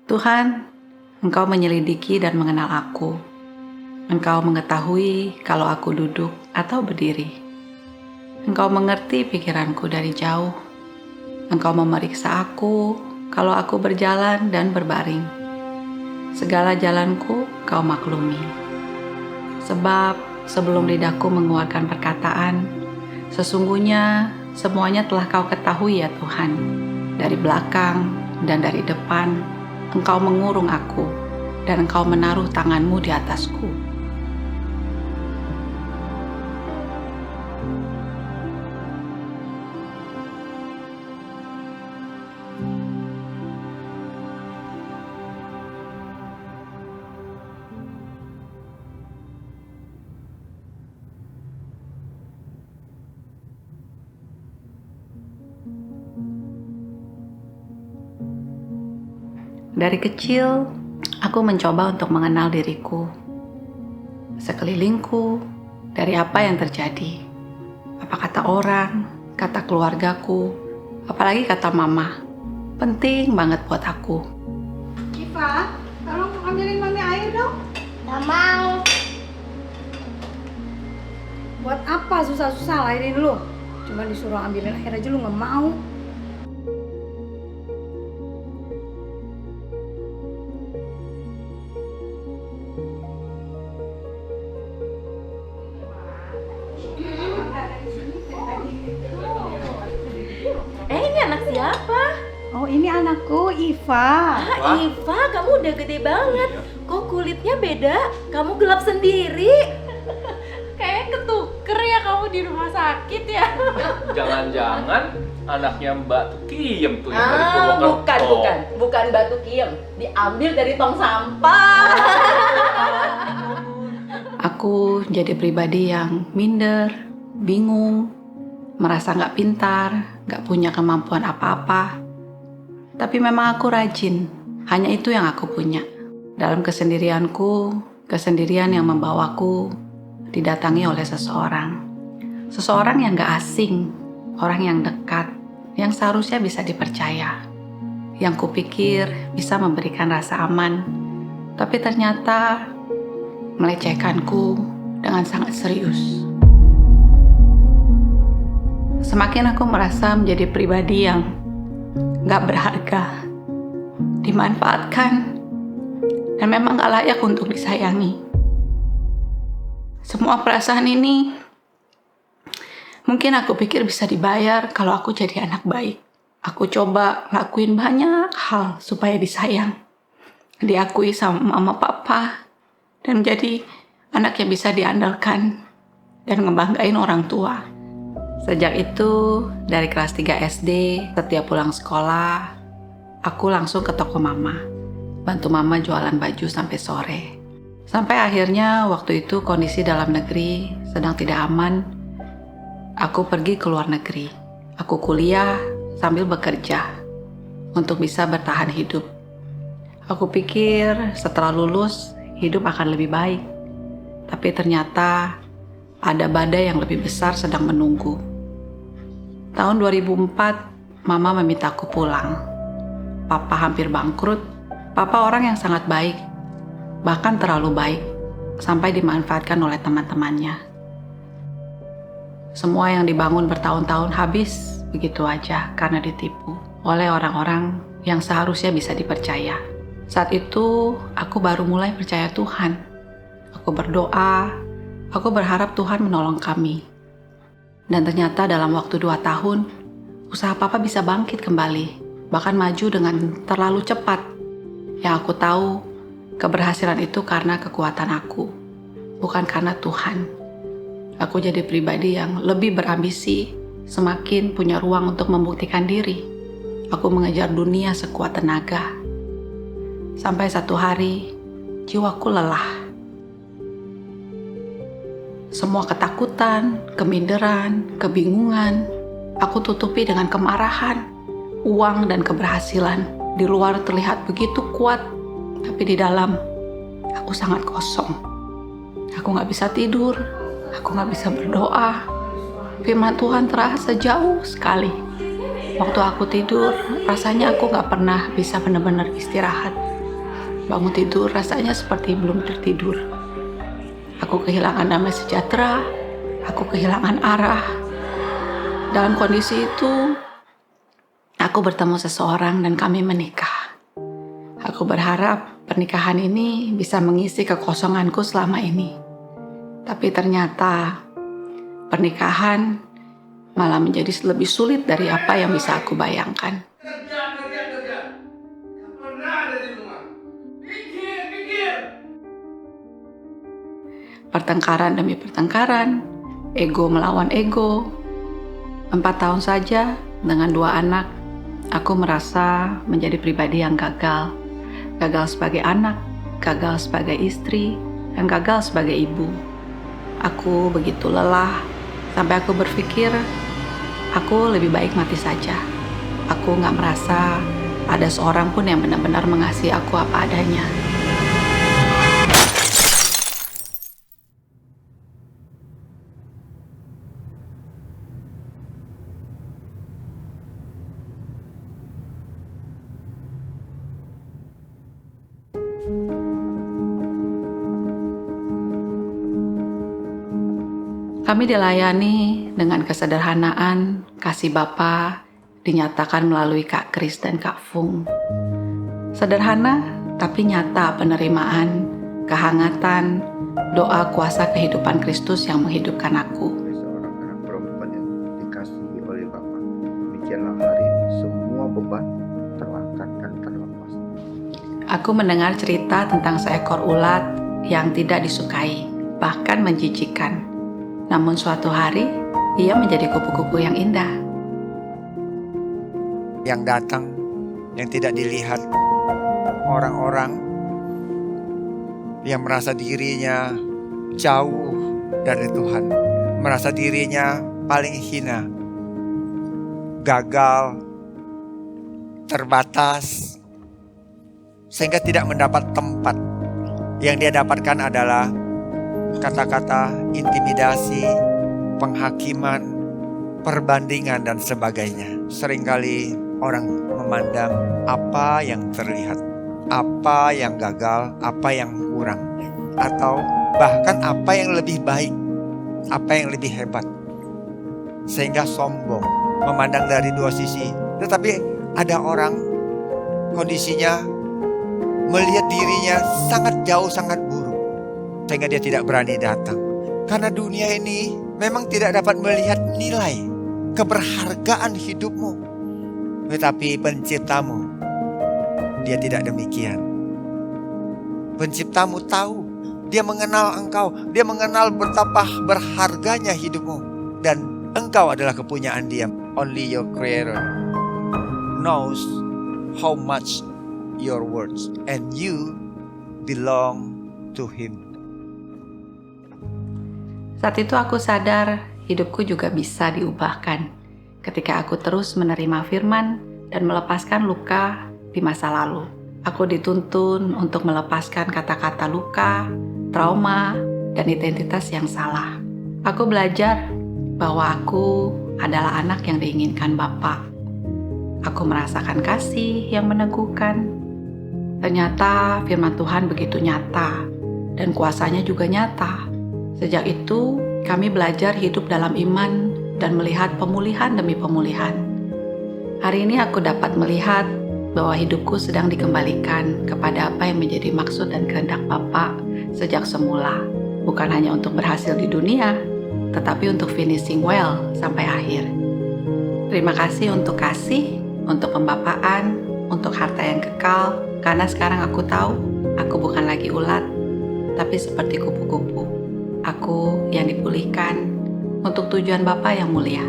Tuhan, Engkau menyelidiki dan mengenal aku. Engkau mengetahui kalau aku duduk atau berdiri. Engkau mengerti pikiranku dari jauh. Engkau memeriksa aku kalau aku berjalan dan berbaring. Segala jalanku Kau maklumi. Sebab sebelum lidahku mengeluarkan perkataan, sesungguhnya semuanya telah Kau ketahui ya Tuhan. Dari belakang dan dari depan, Engkau mengurung aku dan Engkau menaruh tangan-Mu di atasku. Dari kecil, aku mencoba untuk mengenal diriku, sekelilingku, dari apa yang terjadi. Apa kata orang, kata keluargaku, apalagi kata mama. Penting banget buat aku. Iva, tolong ambilin mami air dong. Gak mau. Buat apa susah-susah lahirin lu? Cuma disuruh ambilin air aja lu gak mau. Ini anak siapa? Oh, ini anakku Iva. Iva, kamu udah gede banget. Kok kulitnya beda? Kamu gelap sendiri. Kayak ketuker ya kamu di rumah sakit ya. Jangan-jangan anaknya Mbak Tukiem tuh yang dari Purwokerto. Bukan batu kiem. Diambil dari tong sampah. Aku jadi pribadi yang minder, bingung, merasa gak pintar, gak punya kemampuan apa-apa. Tapi memang aku rajin, hanya itu yang aku punya. Dalam kesendirianku, kesendirian yang membawaku didatangi oleh seseorang. Seseorang yang gak asing, orang yang dekat, yang seharusnya bisa dipercaya. Yang kupikir bisa memberikan rasa aman, tapi ternyata melecehkanku dengan sangat serius. Semakin aku merasa menjadi pribadi yang gak berharga, dimanfaatkan, dan memang gak layak untuk disayangi. Semua perasaan ini mungkin aku pikir bisa dibayar kalau aku jadi anak baik. Aku coba lakuin banyak hal supaya disayang, diakui sama mama papa, dan menjadi anak yang bisa diandalkan dan ngebanggain orang tua. Sejak itu, dari kelas 3 SD, setiap pulang sekolah, aku langsung ke toko mama. Bantu mama jualan baju sampai sore. Sampai akhirnya waktu itu kondisi dalam negeri sedang tidak aman. Aku pergi ke luar negeri. Aku kuliah sambil bekerja untuk bisa bertahan hidup. Aku pikir setelah lulus, hidup akan lebih baik. Tapi ternyata ada badai yang lebih besar sedang menunggu. Tahun 2004, Mama meminta aku pulang. Papa hampir bangkrut. Papa orang yang sangat baik, bahkan terlalu baik, sampai dimanfaatkan oleh teman-temannya. Semua yang dibangun bertahun-tahun habis begitu aja karena ditipu oleh orang-orang yang seharusnya bisa dipercaya. Saat itu, aku baru mulai percaya Tuhan. Aku berdoa, aku berharap Tuhan menolong kami. Dan ternyata dalam waktu 2 tahun, usaha Papa bisa bangkit kembali, bahkan maju dengan terlalu cepat. Yang aku tahu, keberhasilan itu karena kekuatan aku, bukan karena Tuhan. Aku jadi pribadi yang lebih berambisi, semakin punya ruang untuk membuktikan diri. Aku mengejar dunia sekuat tenaga. Sampai satu hari, jiwaku lelah. Semua ketakutan, keminderan, kebingungan, aku tutupi dengan kemarahan, uang dan keberhasilan. Di luar terlihat begitu kuat, tapi di dalam aku sangat kosong. Aku gak bisa tidur, aku gak bisa berdoa. Firman Tuhan terasa jauh sekali. Waktu aku tidur, rasanya aku gak pernah bisa benar-benar istirahat. Bangun tidur rasanya seperti belum tertidur. Aku kehilangan damai sejahtera, aku kehilangan arah. Dalam kondisi itu, aku bertemu seseorang dan kami menikah. Aku berharap pernikahan ini bisa mengisi kekosonganku selama ini. Tapi ternyata pernikahan malah menjadi lebih sulit dari apa yang bisa aku bayangkan. Kerja. Gak pernah ada di rumah. Pikir. Pertengkaran demi pertengkaran, ego melawan ego. 4 tahun saja dengan 2 anak, aku merasa menjadi pribadi yang gagal. Gagal sebagai anak, gagal sebagai istri, dan gagal sebagai ibu. Aku begitu lelah, sampai aku berpikir, aku lebih baik mati saja. Aku gak merasa ada seorang pun yang benar-benar mengasihi aku apa adanya. Kami dilayani dengan kesederhanaan, kasih Bapa dinyatakan melalui Kak Kris dan Kak Fung. Sederhana tapi nyata penerimaan, kehangatan, doa kuasa kehidupan Kristus yang menghidupkan aku. Seorang anak perempuan yang dikasihi oleh Bapa. Demikianlah hari ini semua beban terangkat dan terlepas. Aku mendengar cerita tentang seekor ulat yang tidak disukai, bahkan menjijikkan. Namun suatu hari, ia menjadi kupu-kupu yang indah. Yang datang, yang tidak dilihat orang-orang yang merasa dirinya jauh dari Tuhan, merasa dirinya paling hina, gagal, terbatas, sehingga tidak mendapat tempat. Yang dia dapatkan adalah kata-kata intimidasi, penghakiman, perbandingan, dan sebagainya. Seringkali orang memandang apa yang terlihat, apa yang gagal, apa yang kurang, atau bahkan apa yang lebih baik, apa yang lebih hebat. Sehingga sombong, memandang dari 2 sisi. Tetapi ada orang kondisinya melihat dirinya sangat jauh, sangat buruk, sehingga dia tidak berani datang. Karena dunia ini memang tidak dapat melihat nilai keberhargaan hidupmu. Tetapi penciptamu, dia tidak demikian. Penciptamu tahu, dia mengenal engkau, dia mengenal betapa berharganya hidupmu. Dan engkau adalah kepunyaan dia. Only your creator knows how much your words, and you belong to him. Saat itu aku sadar hidupku juga bisa diubahkan ketika aku terus menerima firman dan melepaskan luka di masa lalu. Aku dituntun untuk melepaskan kata-kata luka, trauma, dan identitas yang salah. Aku belajar bahwa aku adalah anak yang diinginkan Bapa. Aku merasakan kasih yang meneguhkan. Ternyata firman Tuhan begitu nyata dan kuasanya juga nyata. Sejak itu, kami belajar hidup dalam iman dan melihat pemulihan demi pemulihan. Hari ini aku dapat melihat bahwa hidupku sedang dikembalikan kepada apa yang menjadi maksud dan kehendak Bapa sejak semula. Bukan hanya untuk berhasil di dunia, tetapi untuk finishing well sampai akhir. Terima kasih untuk kasih, untuk pembapaan, untuk harta yang kekal, karena sekarang aku tahu aku bukan lagi ulat, tapi seperti kupu-kupu. Aku yang dipulihkan untuk tujuan Bapa yang mulia.